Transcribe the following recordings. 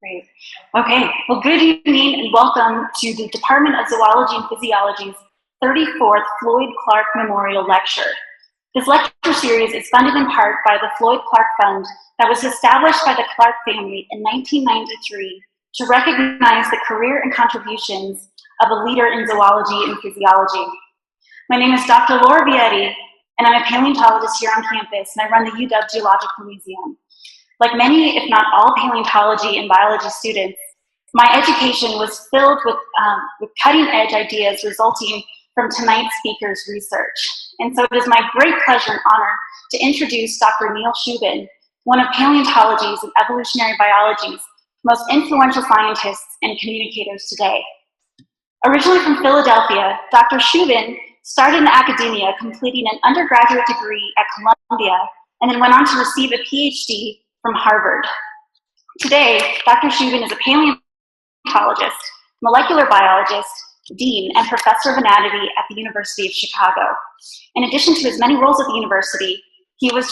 Great. Okay. Well, good evening and welcome to the Department of Zoology and Physiology's 34th Floyd Clark Memorial Lecture. This lecture series is funded in part by the Floyd Clark Fund that was established by the Clark family in 1993 to recognize the career and contributions of a leader in zoology and physiology. My name is Dr. Laura Vietti, and I'm a paleontologist here on campus, and I run the UW Geological Museum. Like many, if not all, paleontology and biology students, my education was filled with cutting-edge ideas resulting from tonight's speaker's research. And so it is my great pleasure and honor to introduce Dr. Neil Shubin, one of paleontology's and evolutionary biology's most influential scientists and communicators today. Originally from Philadelphia, Dr. Shubin started in academia, completing an undergraduate degree at Columbia, and then went on to receive a PhD from Harvard. Today, Dr. Shubin is a paleontologist, molecular biologist, dean, and professor of anatomy at the University of Chicago. In addition to his many roles at the university, he was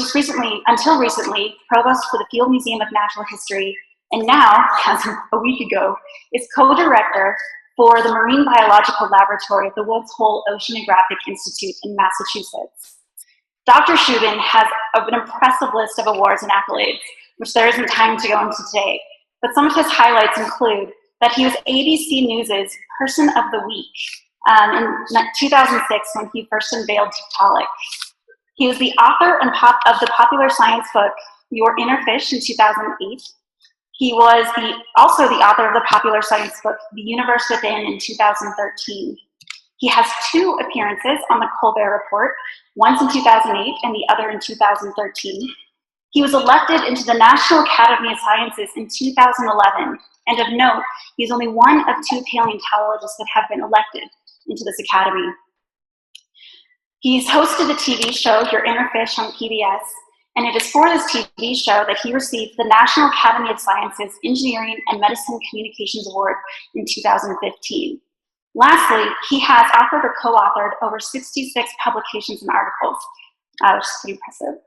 until recently, provost for the Field Museum of Natural History, and now, as of a week ago, is co-director for the Marine Biological Laboratory at the Woods Hole Oceanographic Institute in Massachusetts. Dr. Shubin has an impressive list of awards and accolades, which there isn't time to go into today, but some of his highlights include that he was ABC News' Person of the Week in 2006 when he first unveiled Tiktaalik. He was the author of the popular science book Your Inner Fish in 2008. He was also the author of the popular science book The Universe Within in 2013. He has 2 appearances on the Colbert Report, once in 2008 and the other in 2013. He was elected into the National Academy of Sciences in 2011, and of note, he's only one of 2 paleontologists that have been elected into this academy. He's hosted the TV show Your Inner Fish on PBS, and it is for this TV show that he received the National Academy of Sciences Engineering and Medicine Communications Award in 2015. Lastly, he has authored or co-authored over 66 publications and articles, which is pretty impressive.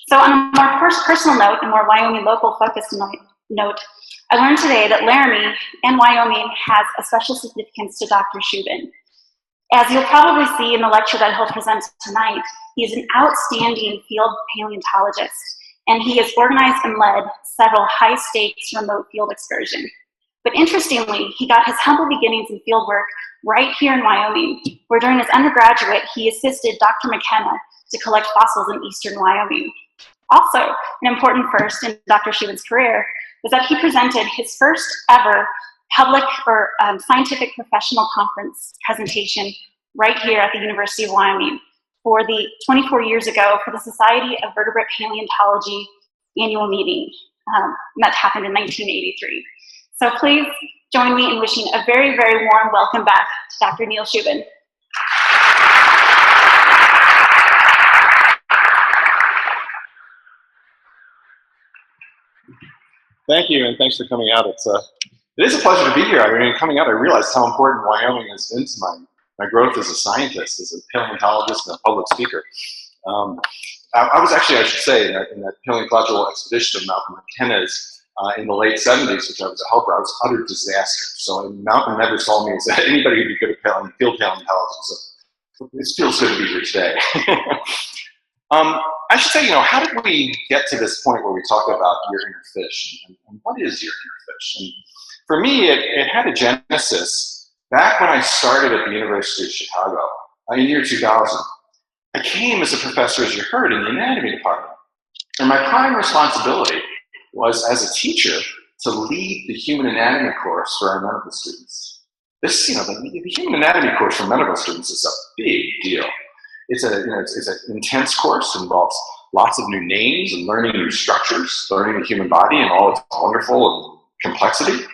So on a more personal note, and more Wyoming local focused note, I learned today that Laramie and Wyoming has a special significance to Dr. Shubin. As you'll probably see in the lecture that he'll present tonight, he is an outstanding field paleontologist, and he has organized and led several high-stakes remote field excursions. But interestingly, he got his humble beginnings in field work right here in Wyoming, where during his undergraduate, he assisted Dr. McKenna to collect fossils in eastern Wyoming. Also, an important first in Dr. Shubin's career was that he presented his first ever public or scientific professional conference presentation right here at the University of Wyoming for the 24 years ago for the Society of Vertebrate Paleontology annual meeting. That happened in 1983. So please join me in wishing a very, very warm welcome back to Dr. Neil Shubin. Thank you, and thanks for coming out. It is a pleasure to be here. I mean, coming out, I realized how important Wyoming has been to my growth as a scientist, as a paleontologist, and a public speaker. I was actually, I should say, in that paleontological expedition of Malcolm McKenna's in the late 70s, which I was a helper. I was utter disaster. So Malcolm never saw me as anybody who'd be good at field paleontology. So it feels good to be here today. I should say, how did we get to this point where we talk about your inner fish, and what is your inner fish? And for me, it had a genesis back when I started at the University of Chicago in the year 2000. I came as a professor, as you heard, in the anatomy department. And my prime responsibility was, as a teacher, to lead the human anatomy course for our medical students. This, the human anatomy course for medical students is a big deal. It's an intense course. It involves lots of new names and learning new structures, learning the human body and all its wonderful complexity.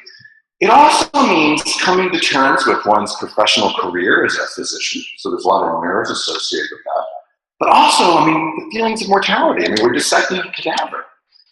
It also means coming to terms with one's professional career as a physician. So there's a lot of nerves associated with that. But also, the feelings of mortality. We're dissecting a cadaver.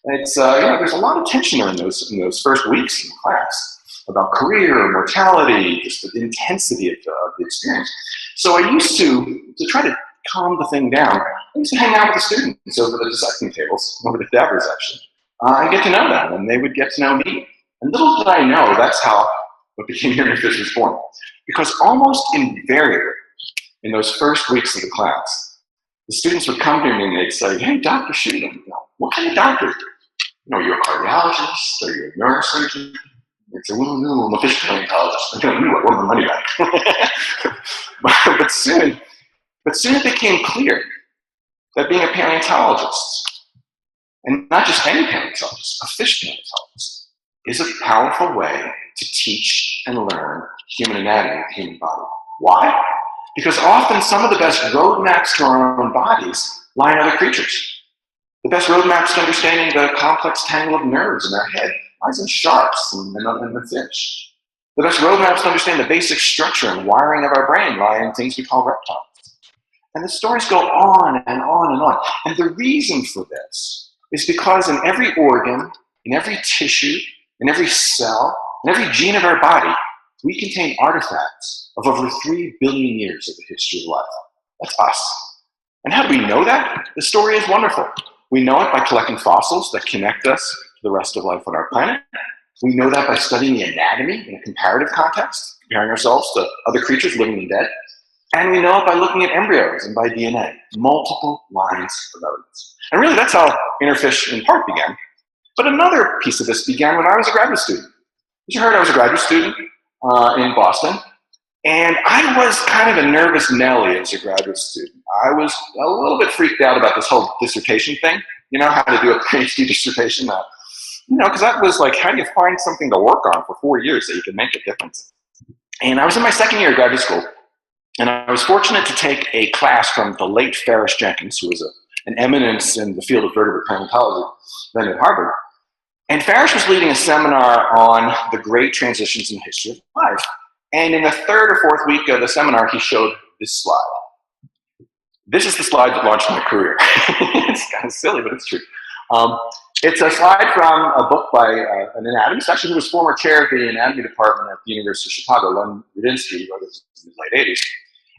It's there's a lot of tension in those first weeks in class about career, mortality, just the intensity of the experience. So I used to try to calm the thing down. I used to hang out with the students over the dissecting tables, over the cadavers actually, and get to know them, and they would get to know me. And little did I know that's how what became Your Inner Fish was born. Because almost invariably, in those first weeks of the class, the students would come to me and they'd say, hey, Dr. Shubin, what kind of doctor are you? You're a cardiologist, or you're a neurosurgeon. They'd say, well, no, I'm a fish paleontologist. I want the money back. but soon it became clear that being a paleontologist, and not just any paleontologist, a fish paleontologist, is a powerful way to teach and learn human anatomy, the human body. Why? Because often some of the best roadmaps to our own bodies lie in other creatures. The best roadmaps to understanding the complex tangle of nerves in our head lies in sharks and fish. The best roadmaps to understand the basic structure and wiring of our brain lie in things we call reptiles. And the stories go on and on and on. And the reason for this is because in every organ, in every tissue, in every cell, in every gene of our body, we contain artifacts of over 3 billion years of the history of life. That's us. And how do we know that? The story is wonderful. We know it by collecting fossils that connect us to the rest of life on our planet. We know that by studying the anatomy in a comparative context, comparing ourselves to other creatures, living and dead. And we know it by looking at embryos and by DNA, multiple lines of evidence. And really, that's how Inner Fish in part began. But another piece of this began when I was a graduate student. As you heard, I was a graduate student in Boston. And I was kind of a nervous Nelly as a graduate student. I was a little bit freaked out about this whole dissertation thing, how to do a PhD dissertation. Because that was like, how do you find something to work on for 4 years that you can make a difference? And I was in my second year of graduate school, and I was fortunate to take a class from the late Ferris Jenkins, who was an eminence in the field of vertebrate paleontology then at Harvard. And Ferris was leading a seminar on the great transitions in the history of life. And in the third or fourth week of the seminar, he showed this slide. This is the slide that launched my career. It's kind of silly, but it's true. It's a slide from a book by an anatomist, actually, who was former chair of the anatomy department at the University of Chicago, Len Rudinsky, who wrote this in the late 80s.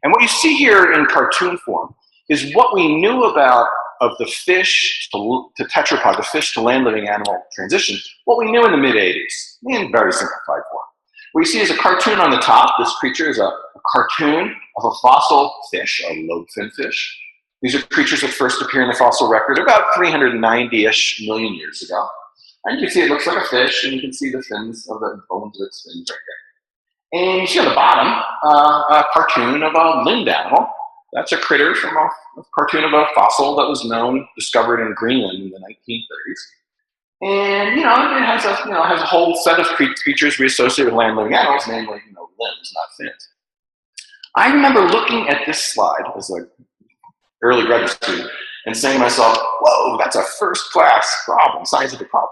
And what you see here in cartoon form is what we knew about of the fish to tetrapod, the fish to land-living animal transition, what we knew in the mid-80s, in very simplified form. What you see is a cartoon on the top. This creature is a cartoon of a fossil fish, a lobefin fish. These are creatures that first appear in the fossil record about 390-ish million years ago. And you can see it looks like a fish, and you can see the fins of the bones of its fins right there. And you see on the bottom a cartoon of a limbed animal. That's a critter from a cartoon of a fossil that was discovered in Greenland in the 1930s. And, it has a whole set of features we associate with land-living animals, namely, limbs, not fins. I remember looking at this slide as an early graduate student and saying to myself, whoa, that's a first-class problem, scientific problem.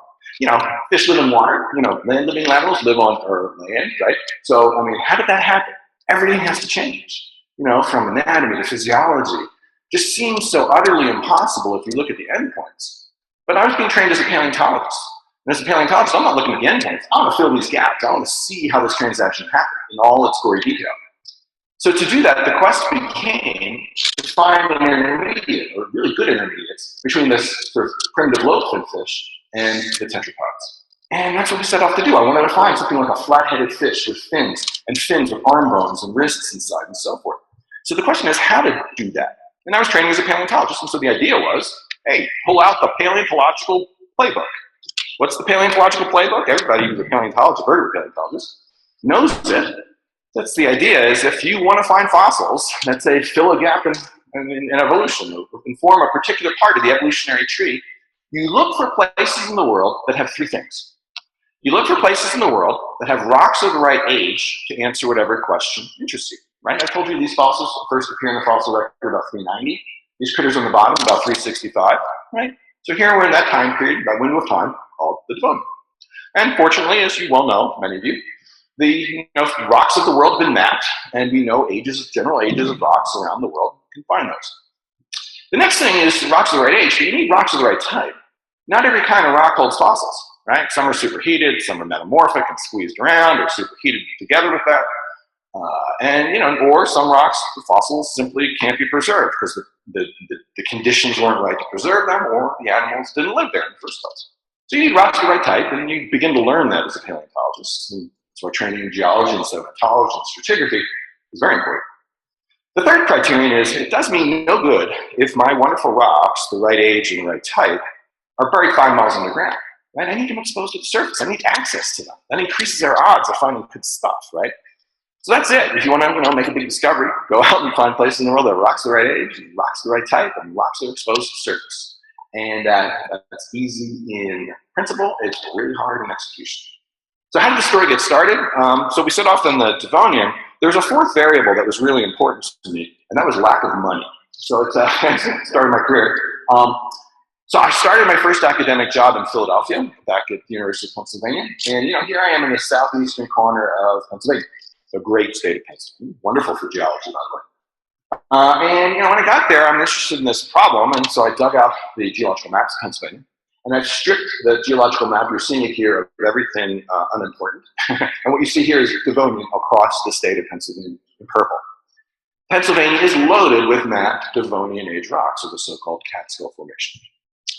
Fish live in water, land-living animals live on land, right? So, how did that happen? Everything has to change, from anatomy to physiology. Just seems so utterly impossible if you look at the endpoints. But I was being trained as a paleontologist. And as a paleontologist, I'm not looking at the endpoints. I want to fill these gaps. I want to see how this transaction happened in all its gory detail. So to do that, the quest became to find an intermediate, or really good intermediates, between this sort of primitive lobefin fish and the tetrapods. And that's what we set off to do. I wanted to find something like a flat-headed fish with fins, and fins with arm bones and wrists inside and so forth. So the question is how to do that. And I was training as a paleontologist, and so the idea was, hey, pull out the paleontological playbook. What's the paleontological playbook? Everybody who's a paleontologist, vertebrate paleontologist, knows it. That's the idea, is if you want to find fossils that say fill a gap in evolution, or inform a particular part of the evolutionary tree, you look for places in the world that have three things. You look for places in the world that have rocks of the right age to answer whatever question interests you, right? I told you these fossils first appear in the fossil record about 390. These critters on the bottom, about 365, right? So here we're in that time period, that window of time called the Devonian. And fortunately, as you well know, many of you, the rocks of the world have been mapped, and we know general ages of rocks around the world. You can find those. The next thing is rocks of the right age, but you need rocks of the right type. Not every kind of rock holds fossils, right? Some are superheated, some are metamorphic and squeezed around, or superheated together with that. Or some rocks, the fossils simply can't be preserved because the conditions weren't right to preserve them, or the animals didn't live there in the first place. So you need rocks of the right type, and you begin to learn that as a paleontologist. And so our training in geology and sedimentology and stratigraphy is very important. The third criterion is it does me no good if my wonderful rocks, the right age and the right type, are buried 5 miles underground. Right? I need them exposed to the surface. I need access to them. That increases our odds of finding good stuff, right? So that's it. If you want to make a big discovery, go out and find places in the world that rocks the right age, rocks the right type, and rocks are exposed to the surface. And that's easy in principle. It's really hard in execution. So how did the story get started? So we set off on the Devonian. There was a fourth variable that was really important to me, and that was lack of money. So it's started my career. So I started my first academic job in Philadelphia, back at the University of Pennsylvania. And here I am in the southeastern corner of Pennsylvania, the great state of Pennsylvania. Wonderful for geology, by the way. And when I got there, I'm interested in this problem, and so I dug out the geological maps of Pennsylvania, and I've stripped the geological map. You're seeing it here of everything unimportant. And what you see here is Devonian across the state of Pennsylvania in purple. Pennsylvania is loaded with mapped Devonian age rocks, or the so-called Catskill Formation.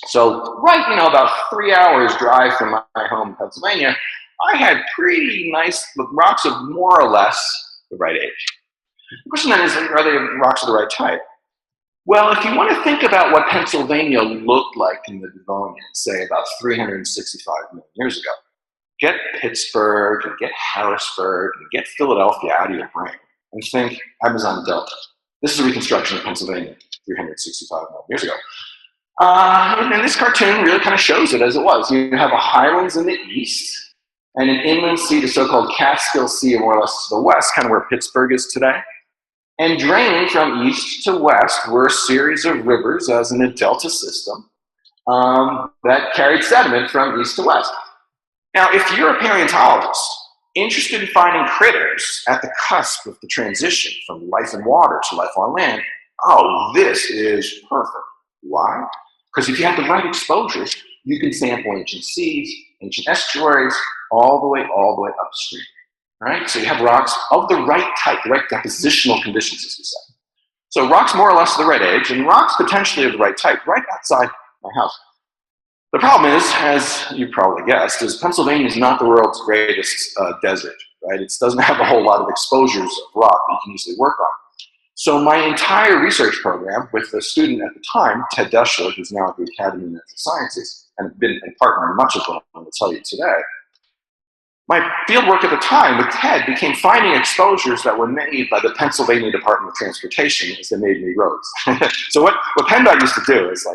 So right, about 3 hours drive from my home in Pennsylvania, I had pretty nice rocks of more or less the right age. The question then is, are they rocks of the right type? Well, if you want to think about what Pennsylvania looked like in the Devonian, say about 365 million years ago, get Pittsburgh and get Harrisburg and get Philadelphia out of your brain and think Amazon Delta. This is a reconstruction of Pennsylvania 365 million years ago. And this cartoon really kind of shows it as it was. You have a highlands in the east and an inland sea, the so-called Catskill Sea, more or less to the west, kind of where Pittsburgh is today. And draining from east to west were a series of rivers, as in a delta system, that carried sediment from east to west. Now, if you're a paleontologist interested in finding critters at the cusp of the transition from life in water to life on land, oh, this is perfect. Why? Because if you have the right exposures, you can sample ancient seas, ancient estuaries, all the way upstream. Right? So you have rocks of the right type, the right depositional conditions, as we say. So rocks more or less of the right age, and rocks potentially of the right type, right outside my house. The problem is, as you probably guessed, is Pennsylvania is not the world's greatest desert. Right? It doesn't have a whole lot of exposures of rock that you can easily work on. So my entire research program with a student at the time, Ted Deschler, who's now at the Academy of Natural Sciences, and been a partner in much of what I'm going to tell you today, my fieldwork at the time with Ted became finding exposures that were made by the Pennsylvania Department of Transportation as they made new roads. So what PennDOT used to do is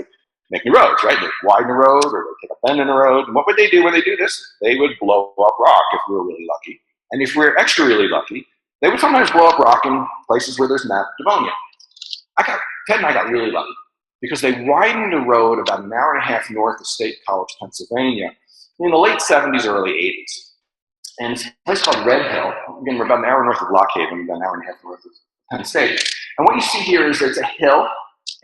make new roads, right? They'd widen a road or they'd take a bend in a road. And what would they do when they do this? They would blow up rock if we were really lucky. And if we were extra really lucky, they would sometimes blow up rock in places where there's mapped Devonian. Ted and I got really lucky because they widened a road about an hour and a half north of State College, Pennsylvania in the late 70s, early 80s. And it's a place called Red Hill. Again, we're about an hour north of Lock Haven, about an hour and a half north of Penn State. And what you see here is it's a hill,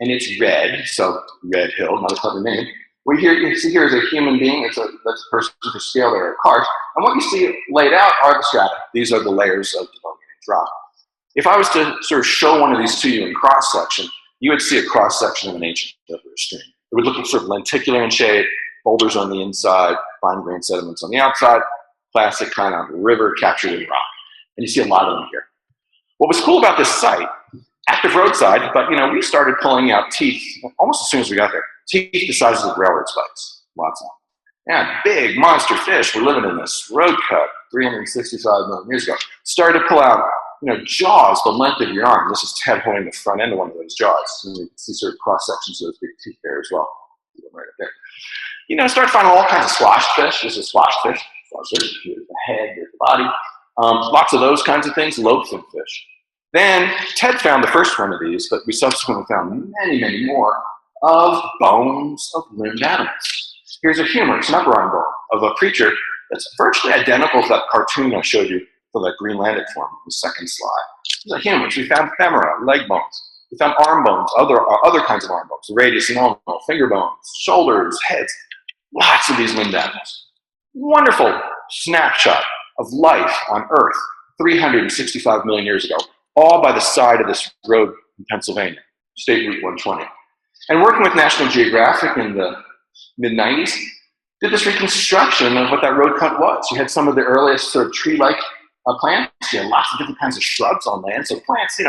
and it's red, so Red Hill, not a clever name. What you see here is a human being. That's a person for scale. There are cars. And what you see laid out are the strata. These are the layers of Devonian rock. If I was to sort of show one of these to you in cross-section, you would see a cross-section of an ancient river stream. It would look sort of lenticular in shape, boulders on the inside, fine-grained sediments on the outside, classic kind of river captured in rock. And you see a lot of them here. What was cool about this site, active roadside, but we started pulling out teeth almost as soon as we got there. Teeth the size of railroad spikes, lots of them. Yeah, big monster fish were living in this road cut 365 million years ago. Started to pull out, jaws the length of your arm. This is Ted holding the front end of one of those jaws. And you can see sort of cross sections of those big teeth there as well. Right up there. Start finding all kinds of sloshed fish. This is sloshed fish. Here's the head, here's the body. Lots of those kinds of things, lobe-fin fish. Then Ted found the first one of these, but we subsequently found many, many more of bones of limbed animals. Here's a humor, it's an upper arm bone of a creature that's virtually identical to that cartoon I showed you for the Greenlandic form in the second slide. These are humans. We found femora, leg bones. We found arm bones, other kinds of arm bones, radius and ulnar, finger bones, shoulders, heads, lots of these limbed animals. Wonderful snapshot of life on Earth 365 million years ago, all by the side of this road in Pennsylvania, State Route 120. And working with National Geographic in the mid-90s, did this reconstruction of what that road cut was. You had some of the earliest sort of tree-like plants. You had lots of different kinds of shrubs on land. So plants,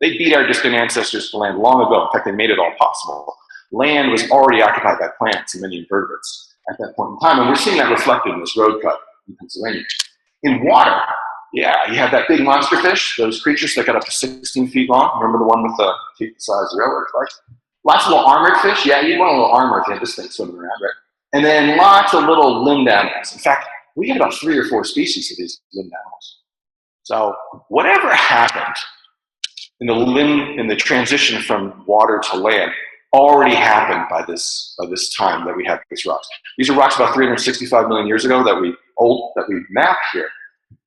they beat our distant ancestors to land long ago. In fact, they made it all possible. Land was already occupied by plants and many invertebrates at that point in time. And we're seeing that reflected in this road cut in Pennsylvania. In water, yeah, you have that big monster fish, those creatures that got up to 16 feet long. Remember the one with the teeth the size of railroad tracks? Lots of little armored fish. Yeah, you'd want a little armor if you had this thing swimming around, right? And then lots of little limbed animals. In fact, we had about 3 or 4 species of these limbed animals. So whatever happened in the transition from water to land already happened by this time that we have these rocks. These are rocks about 365 million years ago that we mapped here.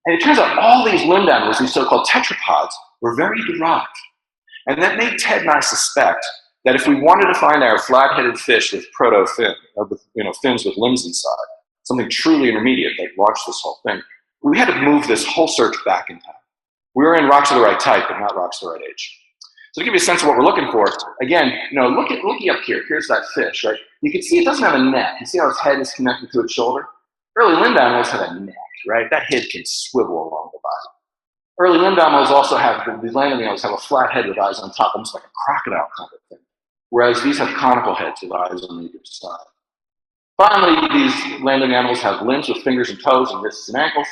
And it turns out all these limbed animals, these so-called tetrapods, were very derived. And that made Ted and I suspect that if we wanted to find our flat-headed fish with proto-fin, fins with limbs inside, something truly intermediate that launched this whole thing, we had to move this whole search back in time. We were in rocks of the right type, but not rocks of the right age. So to give you a sense of what we're looking for, again, looking up here, here's that fish, right? You can see it doesn't have a neck. You see how its head is connected to its shoulder? Early limbed animals had a neck, right? That head can swivel along the body. Early limbed animals also these land animals have a flat head with eyes on top, almost like a crocodile kind of thing. Whereas these have conical heads with eyes on either side. Finally, these landing animals have limbs with fingers and toes and wrists and ankles,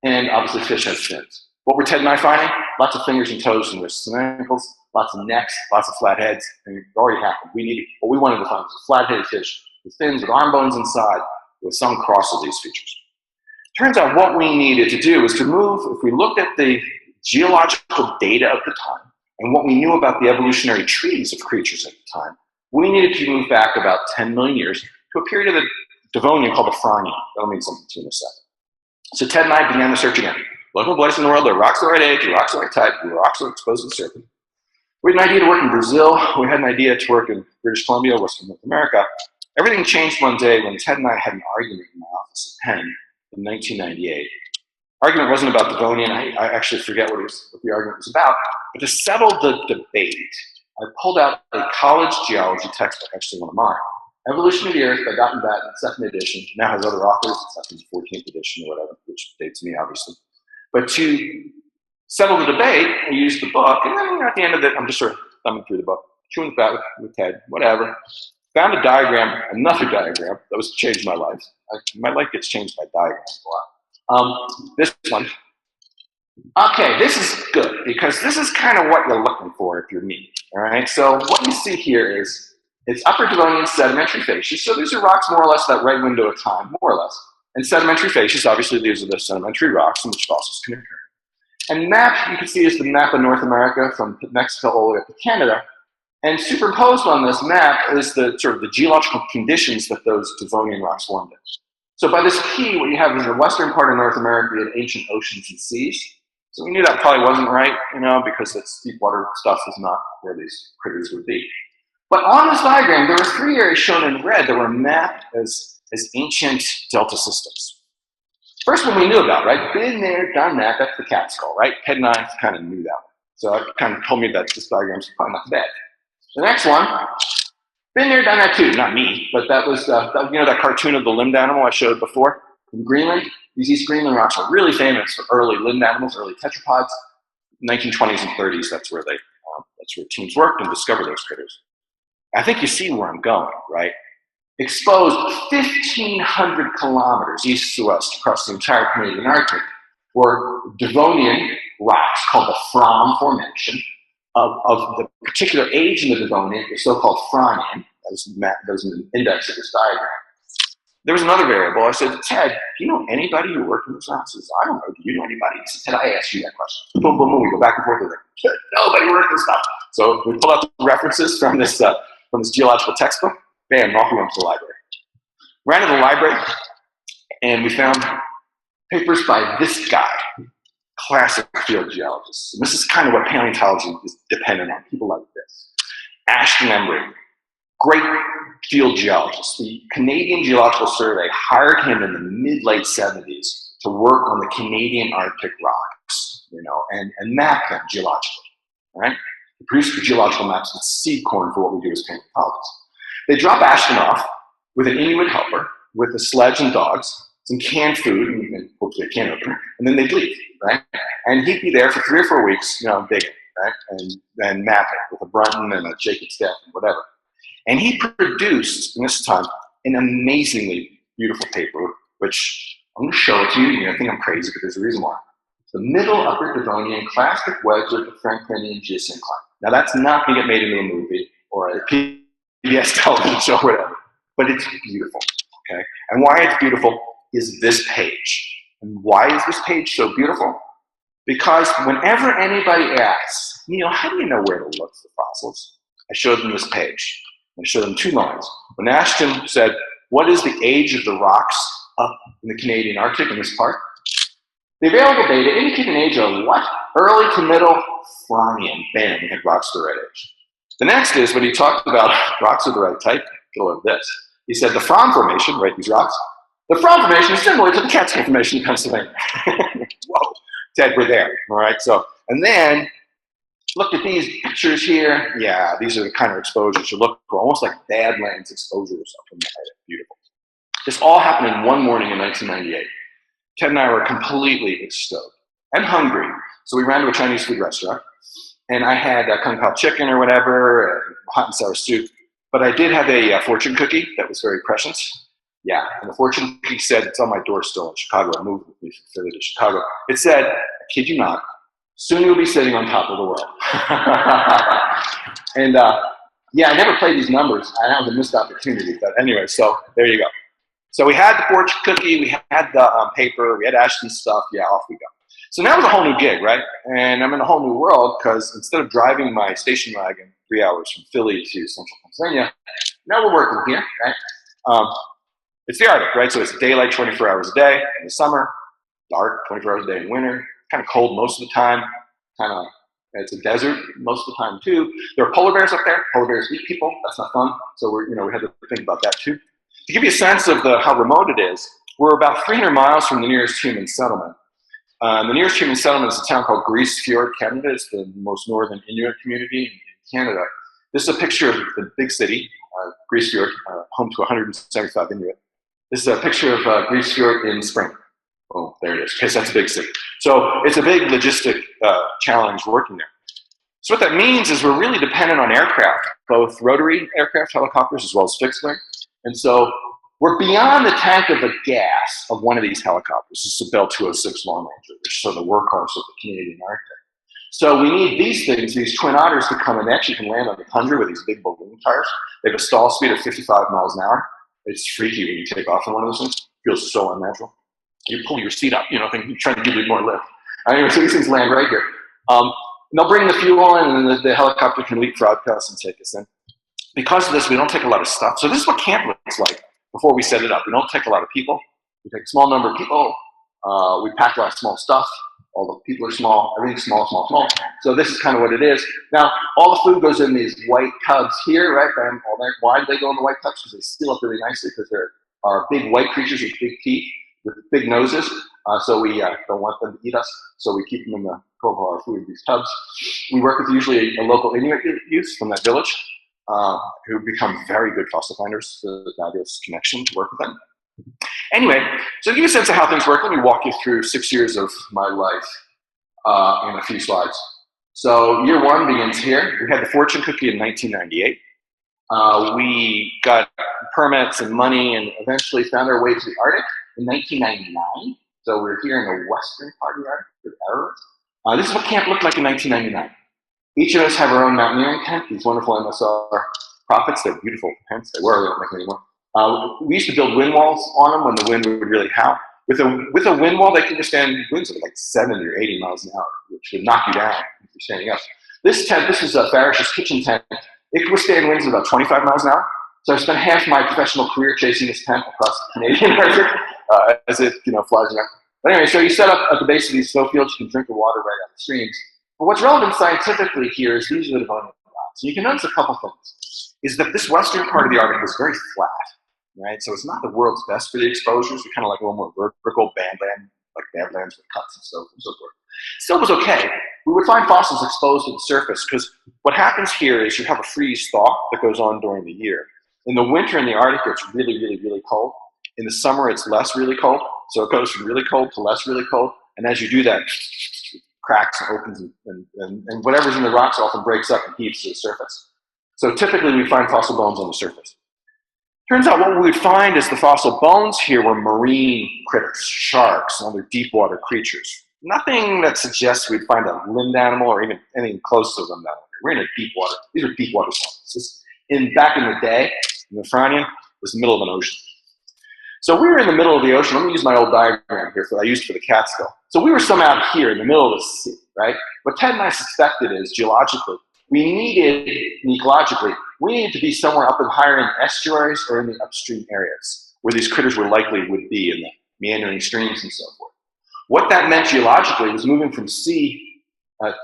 and obviously fish has fins. What were Ted and I finding? Lots of fingers and toes and wrists and ankles, lots of necks, lots of flat heads, and it already happened. What we wanted to find was a flat-headed fish with fins, with arm bones inside, with some cross of these features. Turns out what we needed to do was to move, if we looked at the geological data of the time, and what we knew about the evolutionary trees of creatures at the time, we needed to move back about 10 million years to a period of the Devonian called the Fronian. That'll mean something to you in a second. So Ted and I began the search again. Look what place in the world, there are rocks the right age, rocks the right type, rocks are exposed to the surface. We had an idea to work in Brazil. We had an idea to work in British Columbia, Western North America. Everything changed one day when Ted and I had an argument in my office at Penn in 1998. Argument wasn't about Devonian. I actually forget what the argument was about. But to settle the debate, I pulled out a college geology textbook, actually one of mine. Evolution of the Earth by Dot and Batten, second edition. Now has other authors. It's up in the 14th edition or whatever, which dates me, obviously. But to settle the debate, I used the book, and then at the end of it, I'm just sort of thumbing through the book, chewing the fat with Ted, whatever. Found a diagram, another diagram that was changed my life. My life gets changed by diagrams a lot. This one. Okay, this is good because this is kind of what you're looking for if you're me. All right, so what you see here is it's Upper Devonian sedimentary facies. So these are rocks more or less that right window of time, more or less. And sedimentary facies, obviously, these are the sedimentary rocks in which fossils can occur. And map, you can see, is the map of North America from Mexico all the way up to Canada. And superimposed on this map is the sort of the geological conditions that those Devonian rocks formed in. So by this key, what you have is the western part of North America, you had ancient oceans and seas. So we knew that probably wasn't right, because that deep water stuff is not where these critters would be. But on this diagram, there were 3 areas shown in red that were mapped as ancient delta systems. First one we knew about, right? Been there, done that. That's the cat skull, right? Ted and I kind of knew that one. So it kind of told me that this diagram's probably not bad. The next one, been there, done that too. Not me, but that was, that cartoon of the limbed animal I showed before in Greenland. These East Greenland rocks are really famous for early limbed animals, early tetrapods. 1920s and 30s, that's where teams worked and discovered those critters. I think you see where I'm going, right? Exposed 1,500 kilometers east to west across the entire Canadian Arctic were Devonian rocks called the Fram Formation of the particular age in the Devonian, the so-called Fronian. That was an index of this diagram. There was another variable. I said, Ted, do you know anybody who worked in this house? He says, I don't know. Do you know anybody? He said, Ted, I asked you that question. Boom, boom, boom. We go back and forth with it. Nobody worked in this stuff. So we pull out the references from this geological textbook. Bam, off we went to the library. Ran to the library, and we found papers by this guy, classic field geologist. And this is kind of what paleontology is dependent on, people like this. Ashton Embry, great field geologist. The Canadian Geological Survey hired him in the mid-late 70s to work on the Canadian Arctic rocks, and map them geologically, right? He produced the geological maps with seed corn for what we do as paleontologists. They drop Ashton off with an Inuit helper, with a sledge and dogs, some canned food, and hopefully a can opener, and then they'd leave, right? And he'd be there for 3 or 4 weeks, digging, right? And then mapping with a Brunton and a Jacob staff and whatever. And he produced, in this time, an amazingly beautiful paper, which I'm going to show it to you. You're going to think I'm crazy, but there's a reason why. The Middle Upper Devonian Clastic Wedgelet of Franklinian Geosyncline. Now, that's not going to get made into a movie or a PBS television show or whatever, but it's beautiful, okay? And why it's beautiful is this page. And why is this page so beautiful? Because whenever anybody asks, Neil, how do you know where to look for fossils? I showed them this page. I showed them 2 lines. When Ashton said, what is the age of the rocks up in the Canadian Arctic in this part? The available data indicate an age of what? Early to middle Fronian. Bam, we had rocks of the right age. The next is when he talked about rocks of the right type, get a load of this. He said the Fron Formation, right, these rocks, the Fron Formation is similar to the Catskill Formation in Pennsylvania. Whoa, Ted, we're there, all right? So, and then look at these pictures here. Yeah, these are the kind of exposures you look for, almost like Badlands exposure or something. Beautiful. This all happened in one morning in 1998. Ted and I were completely stoked and hungry. So we ran to a Chinese food restaurant, and I had kung pao chicken or whatever, and hot and sour soup. But I did have a fortune cookie that was very prescient. Yeah, and the fortune cookie said, it's on my door still in Chicago. I moved with me from Philly to Chicago. It said, I kid you not, soon you'll be sitting on top of the world. And yeah, I never played these numbers. I was a missed opportunity. But anyway, so there you go. So we had the fortune cookie, we had the paper, we had Ashton's stuff. Yeah, off we go. So now it's a whole new gig, right? And I'm in a whole new world because instead of driving my station wagon 3 hours from Philly to central Pennsylvania, now we're working here, right? It's the Arctic, right? So it's daylight 24 hours a day in the summer, dark 24 hours a day in winter, kind of cold most of the time, it's a desert most of the time too. There are polar bears up there. Polar bears eat people. That's not fun. So we had to think about that too. To give you a sense of how remote it is, we're about 300 miles from the nearest human settlement. The nearest human settlement is a town called Grise Fiord, Canada. It's the most northern Inuit community in Canada. This is a picture of the big city, Grise Fiord, home to 175 Inuit. This is a picture of Grise Fiord in spring. Oh, there it is. Okay, so that's a big city. So it's a big logistic challenge working there. So what that means is we're really dependent on aircraft, both rotary aircraft, helicopters, as well as fixed wing. And so we're beyond the tank of the gas of one of these helicopters. This is a Bell 206 Long Ranger, which is sort of the workhorse of the Canadian Arctic. So we need these things, these twin otters, to come and actually can land on the tundra with these big balloon tires. They have a stall speed of 55 miles an hour. It's freaky when you take off on one of those things. It feels so unnatural. You pull your seat up, thinking, trying to give you more lift. Anyway, so these things land right here. And they'll bring the fuel in, and then the helicopter can leapfrog us and take us in. Because of this, we don't take a lot of stuff. So this is what camp looks like before we set it up. We don't take a lot of people. We take a small number of people. We pack a lot of small stuff. All the people are small. Everything's small, small, small. So this is kind of what it is. Now, all the food goes in these white tubs here, right? All that. Why do they go in the white tubs? Because they seal up really nicely, because there are big white creatures with big teeth, with big noses. So we don't want them to eat us. So we keep them in the cold of our food in these tubs. We work with usually a local Inuit youth from that village, who become very good fossil finders. The fabulous connection to work with them. Anyway, so to give you a sense of how things work, let me walk you through 6 years of my life in a few slides. So year one begins here. We had the fortune cookie in 1998. We got permits and money and eventually found our way to the Arctic in 1999. So we're here in the western part of the Arctic with Arrows. This is what camp looked like in 1999. Each of us have our own mountaineering tent, these wonderful MSR Prophets. They're beautiful tents. They were, we don't make them anymore. We used to build wind walls on them when the wind would really howl. With a wind wall, they can withstand winds of like 70 or 80 miles an hour, which would knock you down if you're standing up. This tent, this is Farish's kitchen tent. It can withstand winds of about 25 miles an hour. So I spent half my professional career chasing this tent across the Canadian Arctic as it flies around. But anyway, so you set up at the base of these snowfields. You can drink the water right out of the streams. But what's relevant scientifically here is these are the Devonian clouds. So you can notice a couple things. Is that this western part of the Arctic is very flat, right? So it's not the world's best for the exposures. We kind of like a little more vertical badland, like badlands with cuts and so forth. Still was okay. We would find fossils exposed to the surface because what happens here is you have a freeze thaw that goes on during the year. In the winter in the Arctic, it's really, really, really cold. In the summer, it's less really cold. So it goes from really cold to less really cold. And as you do that, it cracks and opens, and whatever's in the rocks often breaks up and heaves to the surface. So typically we find fossil bones on the surface. Turns out what we would find is the fossil bones here were marine critters, sharks, and other deep water creatures. Nothing that suggests we'd find a limbed animal or even anything close to a limbed animal. We're in a deep water. These are deep water zones. Back in the day, in the Franian, was the middle of an ocean. So we were in the middle of the ocean. Let me use my old diagram here that I used for the Catskill. So we were somehow here in the middle of the sea, right? What Ted and I suspected is, geologically, we needed to be somewhere up and higher in estuaries or in the upstream areas where these critters would be in the meandering streams and so forth. What that meant geologically was moving from sea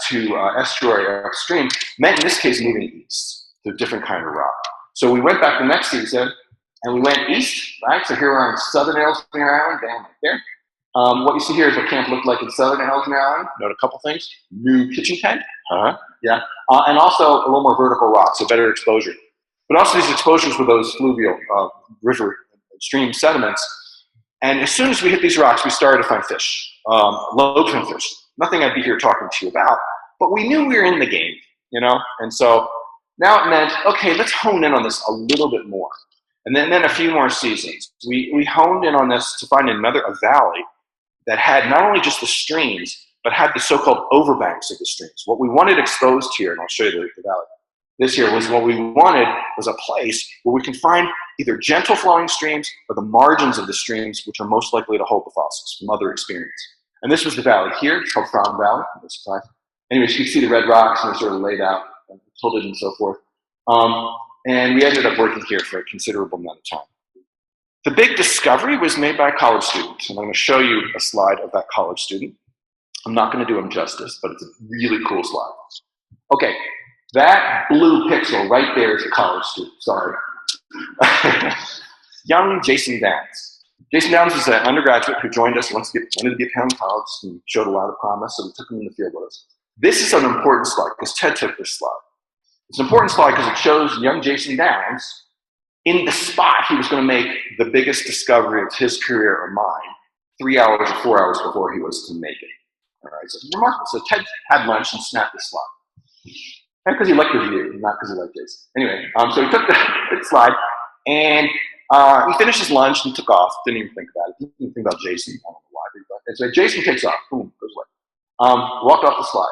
to estuary or upstream meant, in this case, moving east to a different kind of rock. So we went back the next season and we went east, right? So here we're on southern Ellesmere Island, down right there. What you see here is what camp looked like in southern Ellesmere Island. Note a couple things. New kitchen tent. Yeah. And also a little more vertical rock, so better exposure. But also these exposures were those fluvial river stream sediments. And as soon as we hit these rocks, we started to find fish, lobe-fin fish. Nothing I'd be here talking to you about, but we knew we were in the game, you know? And so now it meant, okay, let's hone in on this a little bit more. And then a few more seasons. We honed in on this to find a valley that had not only just the streams, but had the so-called overbanks of the streams. What we wanted exposed here, and I'll show you the valley, this here was what we wanted was a place where we can find either gentle flowing streams or the margins of the streams, which are most likely to hold the fossils from other experience. And this was the valley here. It's called Frown Valley. No surprise. Anyways, you can see the red rocks and they're sort of laid out, tilted and so forth. And we ended up working here for a considerable amount of time. The big discovery was made by a college student, and I'm going to show you a slide of that college student. I'm not going to do him justice, but it's a really cool slide. Okay, that blue pixel right there is a college student, sorry. Young Jason Downs. Jason Downs was an undergraduate who joined us, wanted to be a pound college, and showed a lot of promise, so we took him in the field with us. This is an important slide, because Ted took this slide. It's an important slide because it shows young Jason Downs in the spot he was going to make the biggest discovery of his career or mine 3 hours or 4 hours before he was to make it. All right, so it's remarkable. So Ted had lunch and snapped this slide. And because he liked the view, not because he liked Jason. Anyway, so he took the slide and he finished his lunch and took off. Didn't even think about it. Didn't even think about Jason. I don't know why. And so Jason takes off. Boom, goes away. Walked off the slide.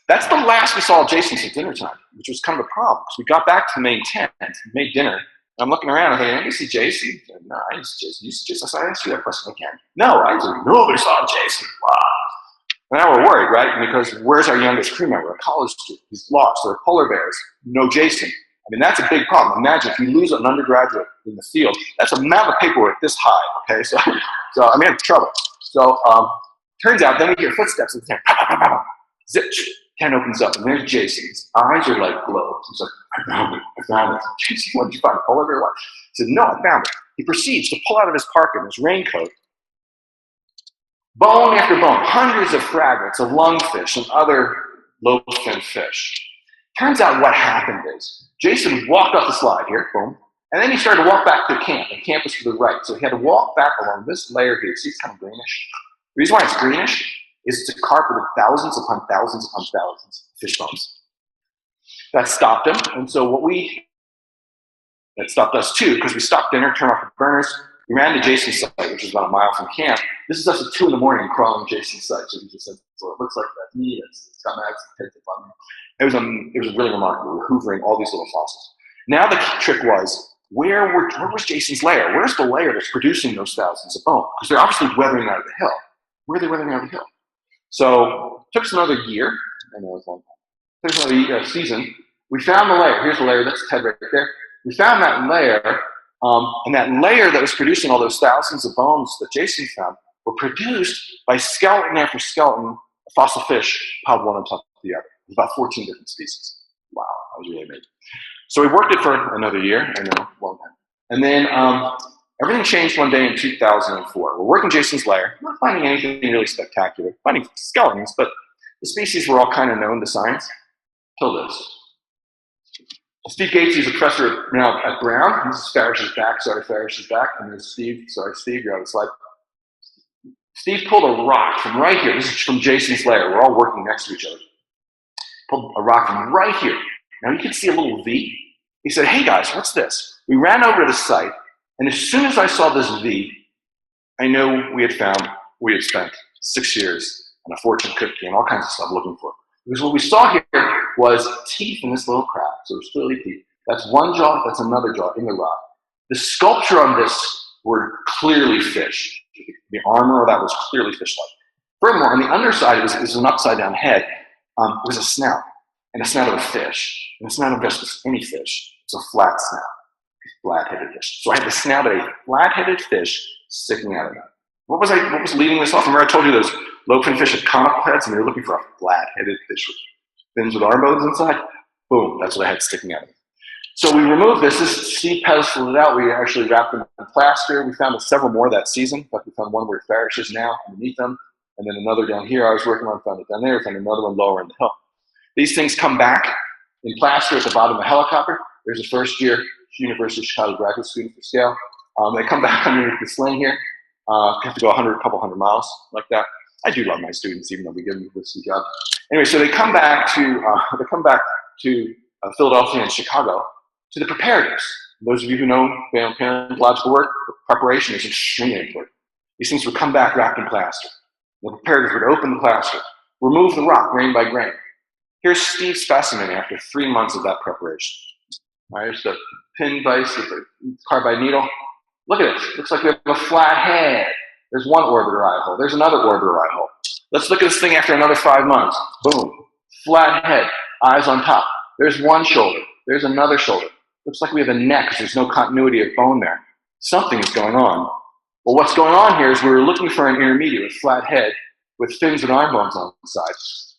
That's the last we saw of Jason till dinner time, which was kind of a problem because we got back to the main tent, made dinner, and I'm looking around and thinking, I see Jason. No, I didn't see Jason. You see Jason? I asked you that question again. No, I didn't. Nobody saw Jason. Wow. Now we're worried, right? Because where's our youngest crew member, a college student? He's lost. There are polar bears. No Jason. I mean, that's a big problem. Imagine if you lose an undergraduate in the field. That's a mountain of paperwork this high, okay? So I'm in trouble. So turns out, then we hear footsteps in the tent. Zip. Tent opens up, and there's Jason. His eyes are like globes. He's like, I found it. Jason, what did you find? A polar bear? What? He said, no, I found it. He proceeds to pull out of his parka, his raincoat, bone after bone, hundreds of fragments of lungfish and other lobe-fin fish. Turns out what happened is, Jason walked off the slide here, boom, and then he started to walk back to the camp, and camp was to the right. So he had to walk back along this layer here. See, it's kind of greenish. The reason why it's greenish is it's a carpet of thousands upon thousands upon thousands of fish bones. That stopped him, and so that stopped us too, because we stopped dinner, turned off the burners, we ran to Jason's site, which is about a mile from camp. This is us at 2 in the morning crawling Jason's site, so he just said, so it looks like that. It's got mags and pits on it. It was really remarkable. We were hoovering all these little fossils. Now the trick was, where was Jason's lair? Where's the lair that's producing those thousands of bones? Because they're obviously weathering out of the hill. Where are they weathering out of the hill? So it took us another year. I know it's a long time. It took us another season. We found the layer. Here's the layer. That's Ted right there. We found that layer, and that layer that was producing all those thousands of bones that Jason found were produced by skeleton after skeleton of fossil fish piled one on top of the other. It was about 14 different species. Wow, that was really amazing. So we worked it for another year, I know, a long time. And then everything changed one day in 2004. We're working Jason's lair, not finding anything really spectacular, finding skeletons, but the species were all kind of known to science, till this. Steve Gates, he's a professor now at Brown. This is Farish's back. Sorry, Farish's back. And there's Steve. Sorry, Steve, you're on the slide. Steve pulled a rock from right here. This is from Jason's lair. We're all working next to each other. Pulled a rock from right here. Now you can see a little V. He said, hey guys, what's this? We ran over to the site, and as soon as I saw this V, I knew we had spent 6 years and a fortune cookie and all kinds of stuff looking for it. Because what we saw here was teeth in this little crack. So there's clearly teeth. That's one jaw, that's another jaw in the rock. The sculpture on this were clearly fish. The armor of that was clearly fish-like. Furthermore, on the underside, it was an upside-down head. It was a snout, and a snout of a fish. And it's not just any fish. It's a flat snout, flat-headed fish. So I had the snout of a flat-headed fish sticking out of it. What was leading this off? Remember I told you those lobe-fin fish had conical heads, and they were looking for a flat-headed fish with fins with arm bones inside? Boom, that's what I had sticking out of it. So we removed this. Steve pedestaled it out. We actually wrapped them in plaster. We found several more that season. In fact, we found one where Farish is now underneath them, and then another down here I was working on, found it down there, found another one lower in the hill. These things come back in plaster at the bottom of a helicopter. There's a first-year University of Chicago graduate student for scale. They come back underneath the sling here. Have to go a couple hundred miles like that. I do love my students, even though we give them a risky job. Anyway, so they come back to Philadelphia and Chicago to the preparators. Those of you who know paleontological work, preparation is extremely important. These things would come back wrapped in plaster. The preparators would open the plaster, remove the rock grain by grain. Here's Steve's specimen after 3 months of that preparation. All right, here's the pin vise with the carbide needle. Look at this. Looks like we have a flat head. There's one orbiter eye hole. There's another orbiter eye hole. Let's look at this thing after another 5 months. Boom. Flat head. Eyes on top. There's one shoulder. There's another shoulder. Looks like we have a neck because there's no continuity of bone there. Something is going on. Well, what's going on here is we were looking for an intermediate with flat head with fins and arm bones on the side.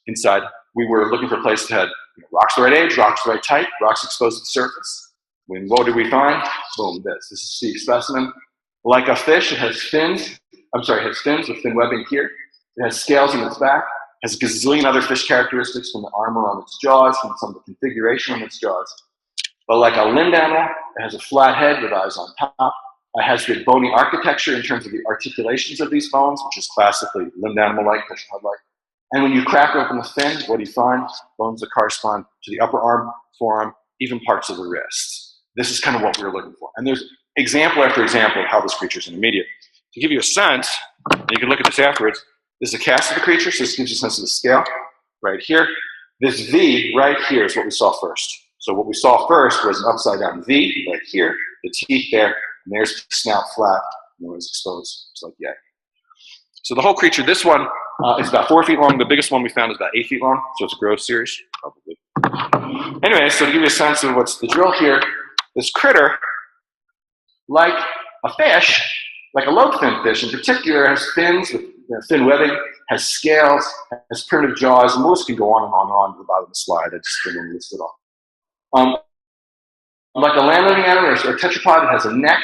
Inside, we were looking for a place that had rocks the right age, rocks the right type, rocks exposed to the surface. What did we find? Boom, this. This is Steve's specimen. Like a fish, it has fins. It has fins with fin webbing here. It has scales in its back. It has a gazillion other fish characteristics from the armor on its jaws, from some of the configuration on its jaws. But like a limbed animal, it has a flat head with eyes on top. It has good bony architecture in terms of the articulations of these bones, which is classically limbed animal-like, fish head-like. And when you crack open the fin, what do you find? Bones that correspond to the upper arm, forearm, even parts of the wrist. This is kind of what we were looking for. And there's example after example of how this creature is intermediate. To give you a sense, and you can look at this afterwards, this is a cast of the creature, so this gives you a sense of the scale right here. This V right here is what we saw first. So what we saw first was an upside down V right here, the teeth there, and there's the snout flat, and it was exposed, just like yay. So the whole creature, this one is about 4 feet long. The biggest one we found is about 8 feet long, so it's a growth series, probably. Anyway, so to give you a sense of what's the drill here, this critter, like a fish, like a lobe-fin fish in particular, has fins with fin webbing, has scales, has primitive jaws, and most can go on and on and on to the bottom of the slide. I just didn't list it all. Like a land-living animal or tetrapod, it has a neck,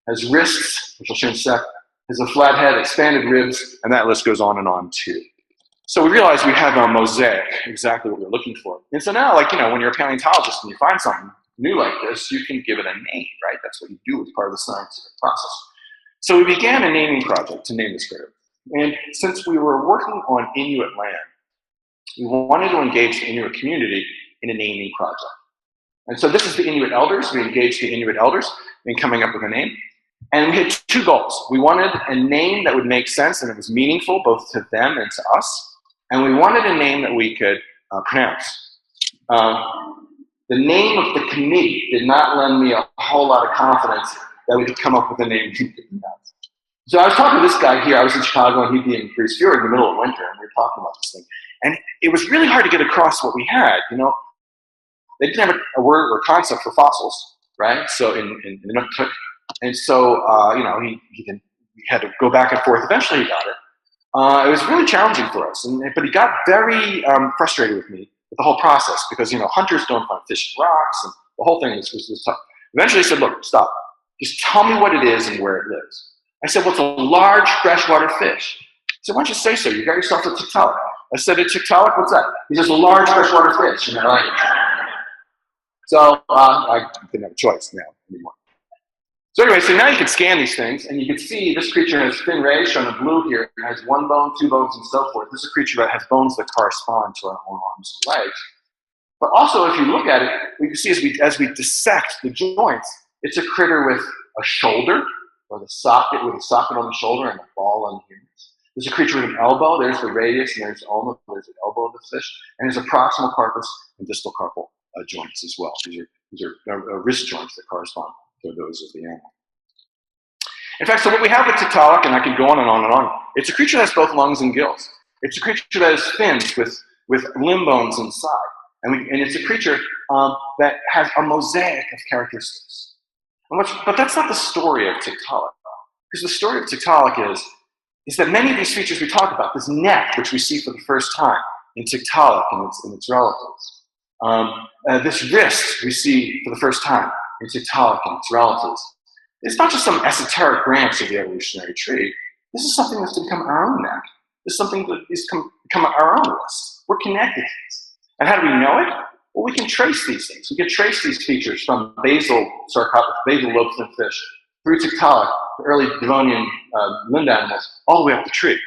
has wrists, which I'll show in a sec, has a flat head, expanded ribs, and that list goes on and on too. So we realized we have a mosaic, exactly what we were looking for. And so now, when you're a paleontologist and you find something new like this, you can give it a name, right? That's what you do as part of the scientific process. So we began a naming project to name this critter. And since we were working on Inuit land, we wanted to engage the Inuit community in a naming project. And so this is the Inuit elders. We engaged the Inuit elders in coming up with a name. And we had 2 goals. We wanted a name that would make sense and it was meaningful both to them and to us. And we wanted a name that we could pronounce. The name of the committee did not lend me a whole lot of confidence that we could come up with a name we could pronounce. So I was talking to this guy here. I was in Chicago and he'd be in Greece Fjord in the middle of winter, and we were talking about this thing. And it was really hard to get across what we had. They didn't have a word or concept for fossils, right? So in Inuktitut. And so, he had to go back and forth. Eventually he got it. It was really challenging for us, but he got very frustrated with me with the whole process because, hunters don't find fish in rocks, and the whole thing was tough. Eventually he said, look, stop. Just tell me what it is and where it lives. I said, well, it's a large freshwater fish. He said, why don't you say so? You got yourself a Tiktaalik. I said, a Tiktaalik, what's that? He says, a large freshwater fish in that language. So I didn't have a choice now anymore. So anyway, so now you can scan these things, and you can see this creature has fin rays shown in blue here. It has one bone, two bones, and so forth. This is a creature that has bones that correspond to our own arms and legs. But also, if you look at it, we can see as we dissect the joints, it's a critter with a shoulder, or the socket, with a socket on the shoulder and a ball on the humerus. There's a creature with an elbow. There's the radius, and there's the ulna. There's the elbow of the fish, and there's a proximal carpus and distal carpal joints as well. These are wrist joints that correspond to those of the animal. In fact, so what we have with Tiktaalik, and I could go on and on and on, it's a creature that has both lungs and gills. It's a creature that has fins with limb bones inside. And it's a creature that has a mosaic of characteristics. But that's not the story of Tiktaalik. Because the story of Tiktaalik is that many of these features we talk about, this neck, which we see for the first time in Tiktaalik and its relatives, this wrist we see for the first time in Tiktaalik and its relatives, it's not just some esoteric branch of the evolutionary tree. This is something that's become our own neck. This is something that has become our own wrist. We're connected to this. And how do we know it? Well, we can trace these things. We can trace these features from basal lobe-fin fish through Tiktaalik, the early Devonian limbed animals, all the way up the tree.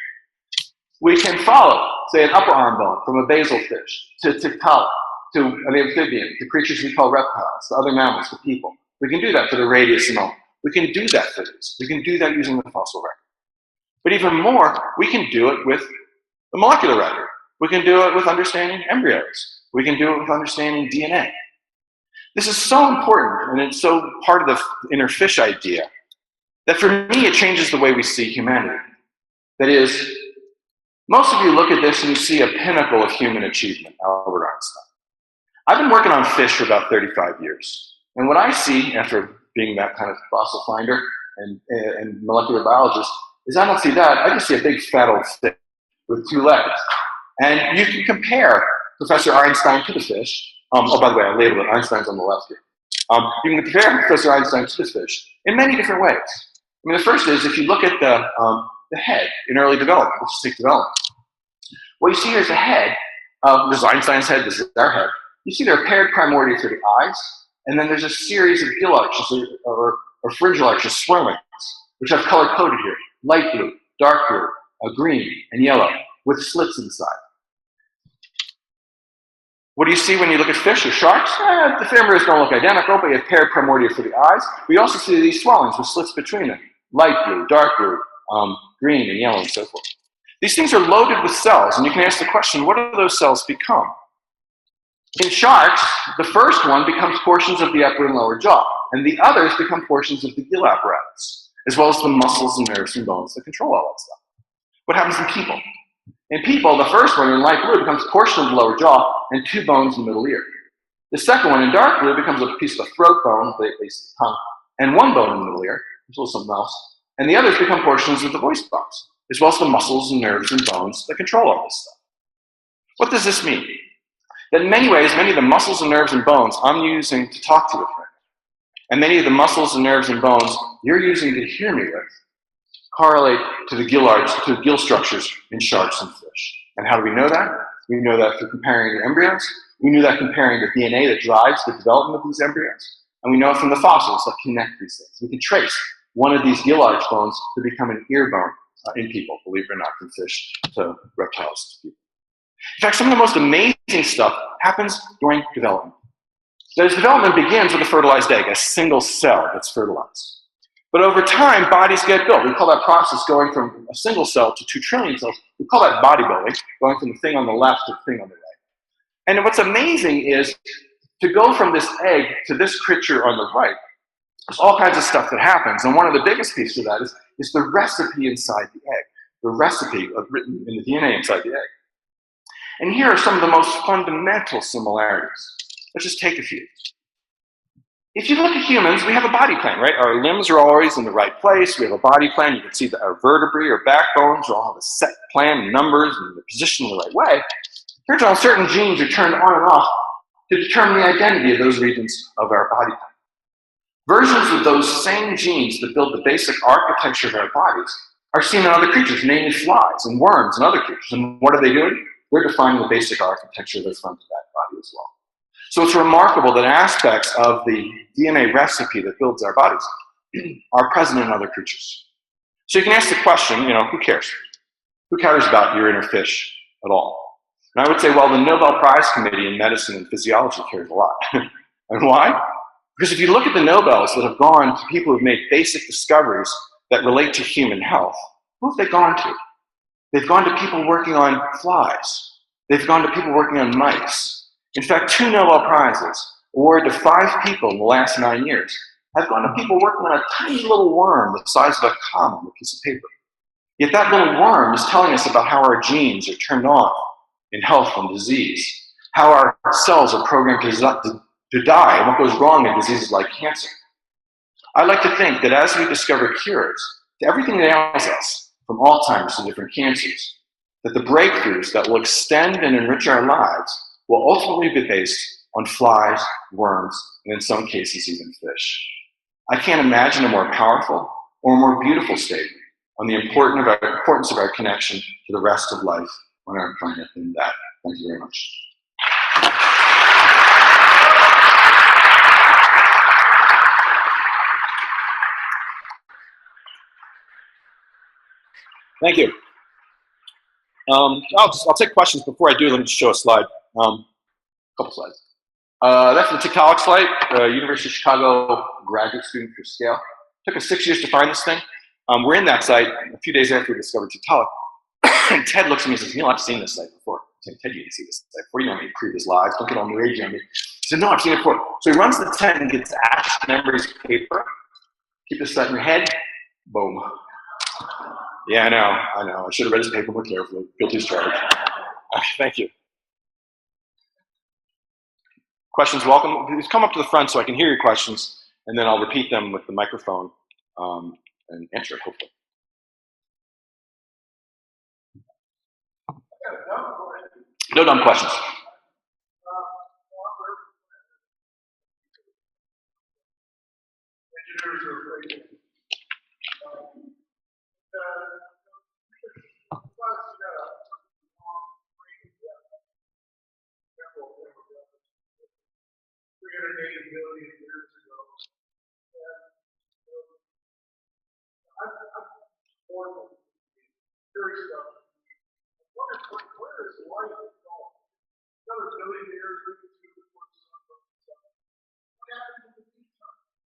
We can follow, say, an upper arm bone from a basal fish to Tiktaalik, to an amphibian, to creatures we call reptiles, to other mammals, to people. We can do that for the radius and ulna. We can do that for this. We can do that using the fossil record. But even more, we can do it with the molecular record. We can do it with understanding embryos. We can do it with understanding DNA. This is so important, and it's so part of the inner fish idea, that for me it changes the way we see humanity. That is, most of you look at this and you see a pinnacle of human achievement, Albert Einstein. I've been working on fish for about 35 years. And what I see, after being that kind of fossil finder and molecular biologist, is I don't see that. I just see a big fat old fish with two legs. And you can compare Professor Einstein to the fish. Oh, by the way, I labeled it. Einstein's on the left here. You can compare Professor Einstein to the fish in many different ways. I mean, the first is if you look at the head in early development, let's take development. What you see here is a head. This is Einstein's head. This is our head. You see there are paired primordia for the eyes, and then there's a series of gill arches or pharyngeal arches, swirlings, which I've color coded here: light blue, dark blue, green, and yellow, with slits inside. What do you see when you look at fish or sharks? The femurs don't look identical, but you have paired primordia for the eyes. We also see these swellings with slits between them: light blue, dark blue, green, and yellow, and so forth. These things are loaded with cells, and you can ask the question, what do those cells become? In sharks, the first one becomes portions of the upper and lower jaw, and the others become portions of the gill apparatus, as well as the muscles and nerves and bones that control all that stuff. What happens in people? In people, the first one in light blue becomes a portion of the lower jaw and two bones in the middle ear. The second one in dark blue becomes a piece of the throat bone, the base of the tongue, and one bone in the middle ear, as well as something else. And the others become portions of the voice box, as well as the muscles and nerves and bones that control all this stuff. What does this mean? That in many ways, many of the muscles and nerves and bones I'm using to talk to you with, and many of the muscles and nerves and bones you're using to hear me with, correlate to the gill structures in sharks and fish. And how do we know that? We know that through comparing the embryos. We knew that comparing the DNA that drives the development of these embryos. And we know it from the fossils that connect these things. We can trace one of these gill arch bones to become an ear bone in people, believe it or not, from fish to reptiles to people. In fact, some of the most amazing stuff happens during development. That is, development begins with a fertilized egg, a single cell that's fertilized. But over time, bodies get built. We call that process going from a single cell to 2 trillion cells. We call that bodybuilding, going from the thing on the left to the thing on the right. And what's amazing is to go from this egg to this creature on the right, there's all kinds of stuff that happens. And one of the biggest pieces of that is the recipe inside the egg, the recipe written in the DNA inside the egg. And here are some of the most fundamental similarities. Let's just take a few. If you look at humans, we have a body plan, right? Our limbs are always in the right place. We have a body plan. You can see that our vertebrae or backbones all have a set plan, numbers, and they're positioned in the right way. Turns out certain genes are turned on and off to determine the identity of those regions of our body plan. Versions of those same genes that build the basic architecture of our bodies are seen in other creatures, namely flies and worms and other creatures. And what are they doing? They're defining the basic architecture that's front of that body as well. So it's remarkable that aspects of the DNA recipe that builds our bodies are present in other creatures. So you can ask the question, who cares? Who cares about your inner fish at all? And I would say, well, the Nobel Prize Committee in Medicine and Physiology cares a lot. And why? Because if you look at the Nobels that have gone to people who've made basic discoveries that relate to human health, who have they gone to? They've gone to people working on flies. They've gone to people working on mice. In fact, 2 Nobel Prizes awarded to 5 people in the last 9 years have gone to people working on a tiny little worm the size of a comma on a piece of paper. Yet that little worm is telling us about how our genes are turned on in health and disease, how our cells are programmed to die, and what goes wrong in diseases like cancer. I like to think that as we discover cures to everything that ails us, from Alzheimer's to different cancers, that the breakthroughs that will extend and enrich our lives will ultimately be based on flies, worms, and in some cases even fish. I can't imagine a more powerful or more beautiful statement on the importance of our connection to the rest of life on our planet than that. Thank you very much. Thank you. I'll take questions. Before I do, let me just show a slide. A couple slides. That's the Tiktaalik slide, University of Chicago graduate student for scale. Took us 6 years to find this thing. We're in that site a few days after we discovered Tiktaalik. And Ted looks at me and says, Neil, I've seen this site before. I said, Ted, you didn't see this site before. You know me, previous lives. Don't get all new age on me. He said, no, I've seen it before. So he runs the tent and gets Ash Memories paper. Keep this set in your head. Boom. Yeah, I know. I should have read his paper more carefully. Guilty as charged. Thank you. Questions welcome. Please come up to the front so I can hear your questions, and then I'll repeat them with the microphone and answer it, hopefully. No dumb questions.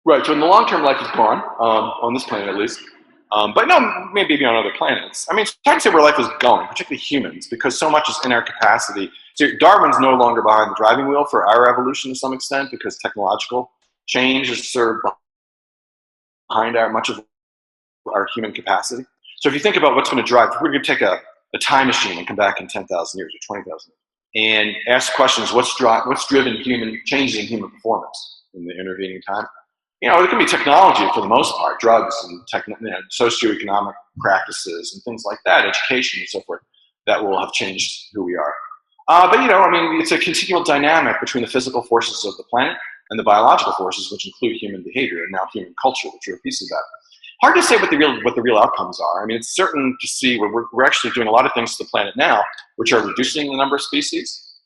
Right, so in the long term, life is gone, on this planet at least. But no, maybe on other planets. I mean, it's hard to say where life is going, particularly humans, because so much is in our capacity. So Darwin's no longer behind the driving wheel for our evolution to some extent, because technological change is sort of behind much of our human capacity. So if you think about what's going to drive, if we're going to take a time machine and come back in 10,000 years or 20,000 years, and ask questions, what's driven changes in human performance in the intervening time? It can be technology for the most part, drugs and socioeconomic practices and things like that, education and so forth, that will have changed who we are. But it's a continual dynamic between the physical forces of the planet and the biological forces, which include human behavior and now human culture, which are a piece of that. Hard to say what the real outcomes are. I mean, it's certain to see we're actually doing a lot of things to the planet now, which are reducing the number of species.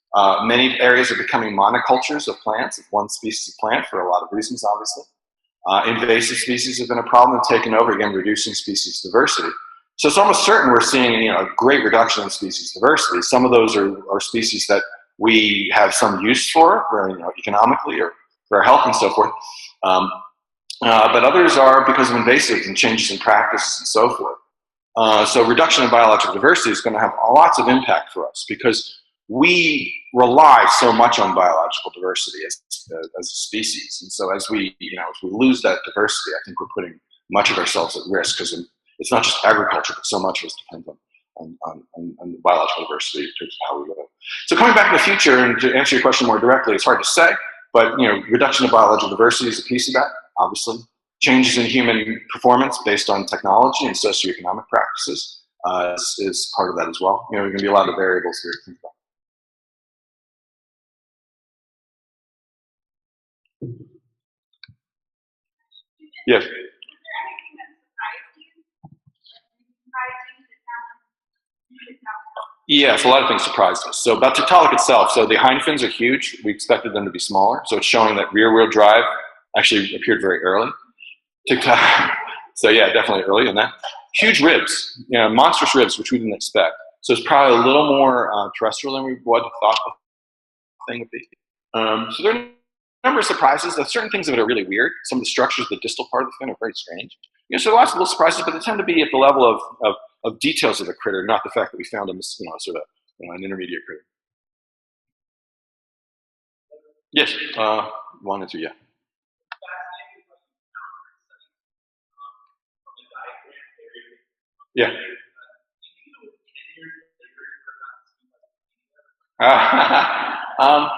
Many areas are becoming monocultures of plants, of one species of plant, for a lot of reasons, obviously. Invasive species have been a problem and taken over, again, reducing species diversity. So it's almost certain we're seeing a great reduction in species diversity. Some of those are species that we have some use for economically or for our health and so forth. But others are because of invasives and changes in practices and so forth. So reduction in biological diversity is going to have lots of impact for us because we rely so much on biological diversity as a species. And so as we lose that diversity, I think we're putting much of ourselves at risk because it's not just agriculture, but so much of it depends on biological diversity in terms of how we live. So coming back in the future, and to answer your question more directly, it's hard to say, but reduction of biological diversity is a piece of that, obviously. Changes in human performance based on technology and socioeconomic practices is part of that as well. There are going to be a lot of variables here to think about. Yes. Yes, a lot of things surprised us. So about Tiktaalik itself, so the hind fins are huge. We expected them to be smaller. So it's showing that rear-wheel drive actually appeared very early. Tiktaalik, so yeah, definitely early in that. Huge ribs, monstrous ribs, which we didn't expect. So it's probably a little more terrestrial than we would have thought the thing would be. So there are a number of surprises. There's certain things of it are really weird. Some of the structures of the distal part of the fin are very strange. So lots of little surprises, but they tend to be at the level of details of the critter, not the fact that we found them as sort of an intermediate critter. Yes, one and two, yeah. Yeah. um,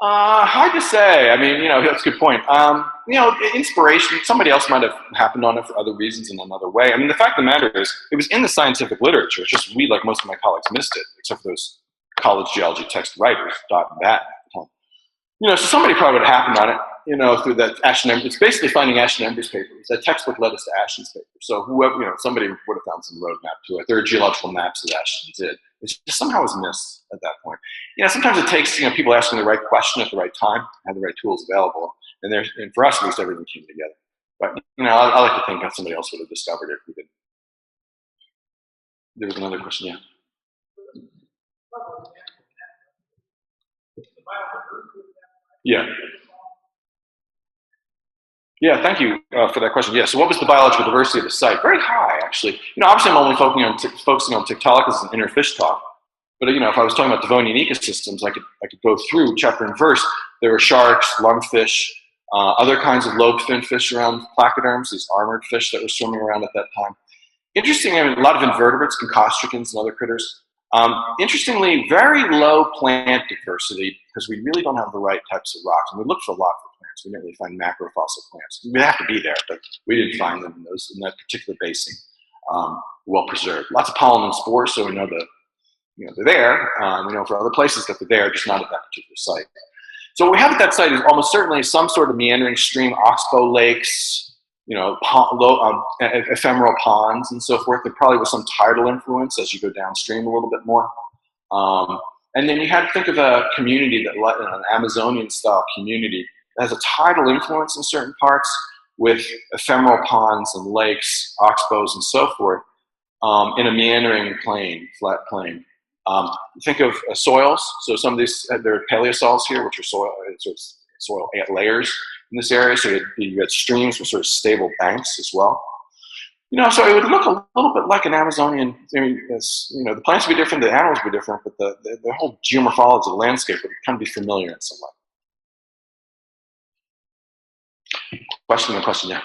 hard to say. I mean, that's a good point. Inspiration, somebody else might have happened on it for other reasons in another way. I mean, the fact of the matter is, it was in the scientific literature. It's just we, like most of my colleagues, missed it, except for those college geology text writers, Dot and Batten. So somebody probably would have happened on it, through that Ashton. It's basically finding Ashton Ember's paper. That textbook led us to Ashton's paper. So whoever, somebody would have found some roadmap to it. There are geological maps that Ashton did. It just somehow was missed at that point. Sometimes it takes, people asking the right question at the right time, have the right tools available. And for us, at least, everything came together. But, I like to think that somebody else would have discovered it if we didn't. There was another question, yeah. Yeah. Yeah, thank you for that question. Yeah, so what was the biological diversity of the site? Very high, actually. Obviously I'm only focusing on Tiktaalik as an inner fish talk. But if I was talking about Devonian ecosystems, I could go through chapter and verse. There were sharks, lungfish, other kinds of lobe-fin fish around, placoderms, these armored fish that were swimming around at that time. Interesting, a lot of invertebrates, concostricans, and other critters. Interestingly, very low plant diversity because we really don't have the right types of rocks. And we looked for a lot for plants. We didn't really find macrofossil plants. We have to be there, but we didn't find them in that particular basin. Well preserved. Lots of pollen and spores, so we know that they're there. We know for other places that they're there, just not at that particular site. So what we have at that site is almost certainly some sort of meandering stream, oxbow lakes, ephemeral ponds and so forth. There probably was some tidal influence as you go downstream a little bit more. And then you had to think of a community an Amazonian-style community that has a tidal influence in certain parts with ephemeral ponds and lakes, oxbows, and so forth in a meandering plain, flat plain. Think of soils. So some of these, there are paleosols here, which are soil layers in this area. So you had streams with sort of stable banks as well. So it would look a little bit like an Amazonian. The plants would be different, the animals would be different, but the whole geomorphology of the landscape would kind of be familiar in some way. Question, yeah.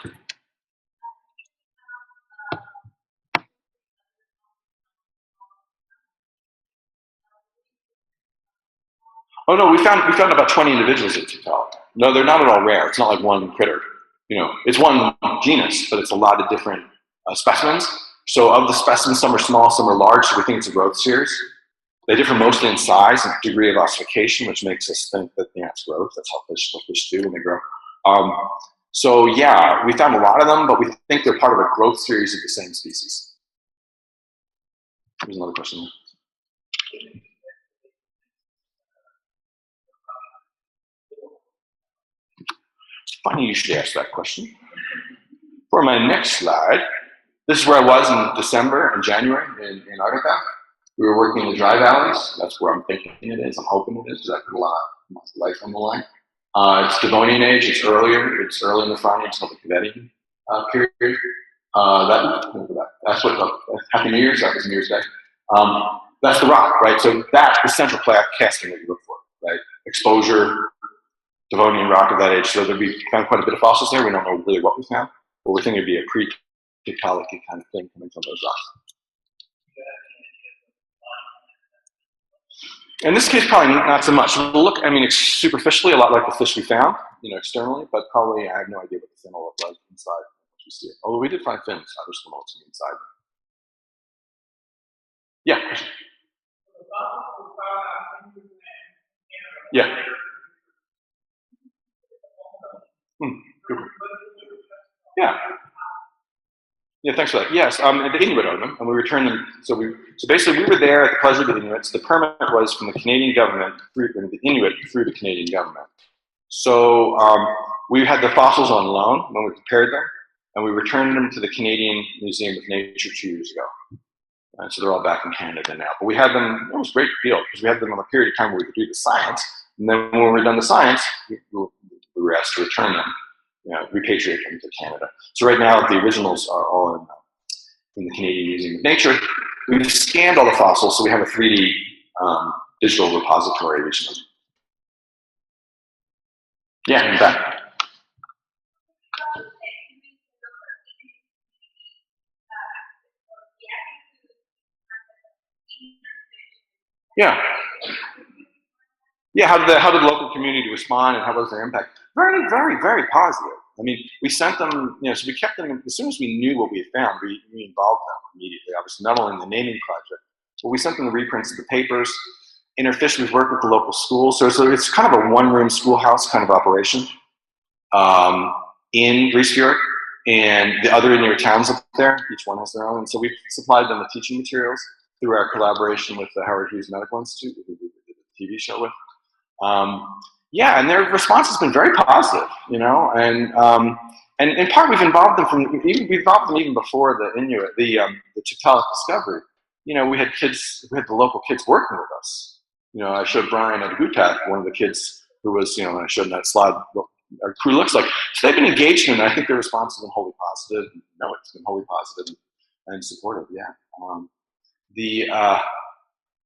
Oh no, we found about 20 individuals at Tiktaalik. No, they're not at all rare. It's not like one critter. It's one genus, but it's a lot of different specimens. So of the specimens, some are small, some are large. So we think it's a growth series. They differ mostly in size and degree of ossification, which makes us think that it's growth. That's what fish do when they grow. So yeah, we found a lot of them, but we think they're part of a growth series of the same species. There's another question. Funny you should ask that question. For my next slide, this is where I was in December and January in Antarctica. We were working in the dry valleys. That's where I'm thinking it is. I'm hoping it is because I put a lot of my life on the line. It's Devonian age. It's earlier. It's early in the Fani. It's called the Cavetian period. That's what Happy New Year's. That was New Year's Day. That's the rock, right? So that's the central casting that you look for, right? Exposure, Devonian rock of that age. So we found quite a bit of fossils there. We don't know really what we found, but we're thinking it'd be a pre-Tiktaalik kind of thing coming from those rocks. In this case, probably not so much. Look, it's superficially a lot like the fish we found, externally, but probably I have no idea what the fin will look like inside once we see it. Although we did find fins, I just don't know what's inside. Yeah. Yeah. Yeah. Yeah, thanks for that. Yes, the Inuit own them, and we returned them. So basically, we were there at the pleasure of the Inuits. The permit was from the Canadian government through the Inuit through the Canadian government. So we had the fossils on loan when we prepared them, and we returned them to the Canadian Museum of Nature 2 years ago. And so they're all back in Canada now. But we had them. It was a great deal because we had them on a period of time where we could do the science, and then when we were done the science, we were asked to return them, repatriate them to Canada. So right now, the originals are all in the Canadian Museum of Nature. We've scanned all the fossils, so we have a 3D digital repository originally. Yeah, in fact. Yeah. Yeah, how did the local community respond and how was their impact? Very, very, very positive. I mean, we sent them, so we kept them, as soon as we knew what we had found, we involved them immediately, obviously, not only in the naming project, but we sent them the reprints of the papers. Interfish, we've worked with the local schools, so it's kind of a one-room schoolhouse kind of operation in Greasefjord, and the other near towns up there, each one has their own, and so we've supplied them with teaching materials through our collaboration with the Howard Hughes Medical Institute, who we did a TV show with. Yeah, and their response has been very positive, and in part we've involved them even before the Inuit, the Tiktaalik discovery. We had the local kids working with us. I showed Brian at Gutak, one of the kids who was, I showed in that slide what our crew looks like. So they've been engaged in it, and I think their response has been wholly positive. No, it's been wholly positive and supportive, yeah.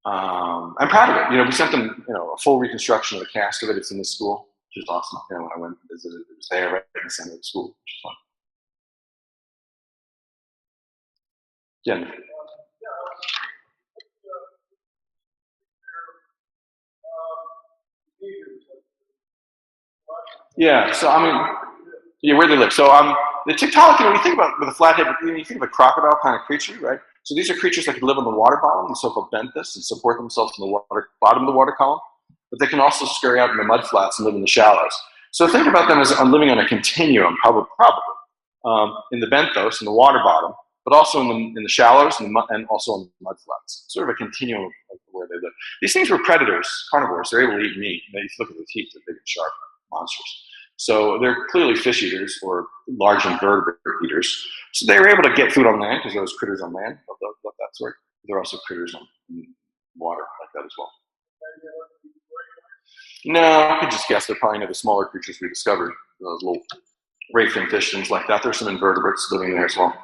I'm proud of it. We sent them, a full reconstruction of the cast of it. It's in the school, which is awesome. When I went and visited, it was there right in the center of the school, which is fun. Yeah. Yeah. So yeah, where they live. So the Tiktaalik, when you think about with a flathead, you think of a crocodile kind of creature, right? So these are creatures that can live on the water bottom, the so-called benthos, and support themselves in the bottom of the water column. But they can also scurry out in the mud flats and live in the shallows. So think about them as living on a continuum, probably in the benthos, in the water bottom, but also in the shallows and also in the mud flats. Sort of a continuum of where they live. These things were predators, carnivores. They're able to eat meat. If you look at the teeth, they're big and sharp monsters. So they're clearly fish eaters or large invertebrate eaters. So they were able to get food on land because there was critters on land of that sort. There are also critters in water like that as well. No, I could just guess they're probably the smaller creatures we discovered. Those little ray fin fish, things like that. There's some invertebrates living there as well.